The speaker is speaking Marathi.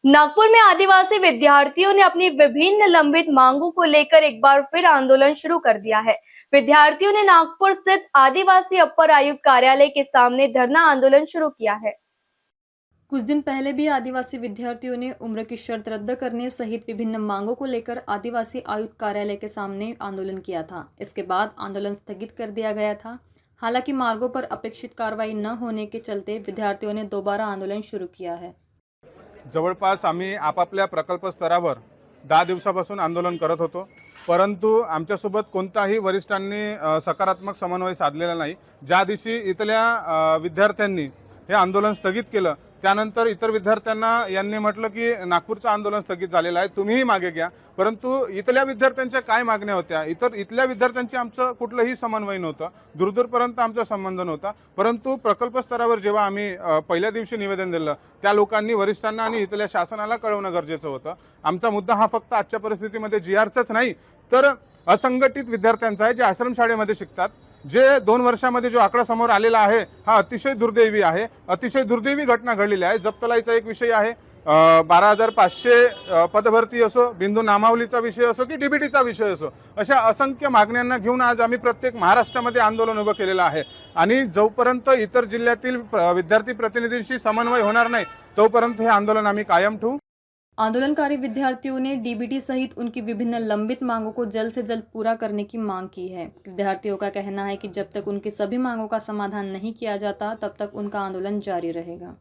नागपुर में आदिवासी विद्यार्थियों ने अपनी विभिन्न लंबित मांगों को लेकर एक बार फिर आंदोलन शुरू कर दिया है। विद्यार्थियों ने नागपुर स्थित आदिवासी अपर आयुक्त कार्यालय के सामने धरना आंदोलन शुरू किया है। कुछ दिन पहले भी आदिवासी विद्यार्थियों ने उम्र की शर्त रद्द करने सहित विभिन्न मांगों को लेकर आदिवासी आयुक्त कार्यालय के सामने आंदोलन किया था। इसके बाद आंदोलन स्थगित कर दिया गया था। हालांकि मार्गों पर अपेक्षित कार्रवाई न होने के चलते विद्यार्थियों ने दोबारा आंदोलन शुरू किया है। जवळपास आम्ही आपापल्या प्रकल्प स्तरावर 10 दिवसापासून आंदोलन करत होतो, परंतु आमच्यासोबत कोणताही वरिष्ठांनी सकारात्मक समन्वय साधलेला नाही। ज्या दिवशी इथल्या विद्यार्थ्यांनी हे आंदोलन स्थगित केलं, त्यानंतर इतर विद्यार्थ्यांना यांनी म्हटलं की नागपूरचं आंदोलन स्थगित झालेलं आहे, तुम्हीही मागे घ्या। परंतु इथल्या विद्यार्थ्यांच्या काय मागण्या होत्या, इथल्या विद्यार्थ्यांची आमचं कुठलंही समन्वय नव्हतं, दूरदूरपर्यंत आमचा संबंध नव्हता। परंतु प्रकल्प स्तरावर जेव्हा आम्ही पहिल्या दिवशी निवेदन दिलं, त्या लोकांनी वरिष्ठांना आणि इथल्या शासनाला कळवणं गरजेचं होतं। आमचा मुद्दा हा फक्त आजच्या परिस्थितीमध्ये जीआरचाच नाही, तर असंघटित विद्यार्थ्यांचा आहे, जे आश्रमशाळेमध्ये शिकतात। जे 2 वर्षामध्ये जो आकडा समोर आलेला आहे हा अतिशय दुर्दैवी आहे, अतिशय दुर्दैवी घटना घडलेली आहे। जप्तलाईचा एक विषय आहे, 12,500 पदभरती असो, बिंदू नामावलीचा विषय असो की डीबीटीचा विषय असो, अशा असंख्य मागण्यांना घेऊन आज आम्ही प्रत्येक महाराष्ट्रामध्ये आंदोलन उभं केलेलं आहे। आणि जोपर्यंत इतर जिल्ह्यातील विद्यार्थी प्रतिनिधींशी समन्वय होणार नाही, तोपर्यंत हे आंदोलन आम्ही कायम ठेवू। आंदोलनकारी विद्यार्थियों ने डीबीटी सहित उनकी विभिन्न लंबित मांगों को जल्द से जल्द पूरा करने की मांग की है। विद्यार्थियों का कहना है कि जब तक उनकी सभी मांगों का समाधान नहीं किया जाता, तब तक उनका आंदोलन जारी रहेगा।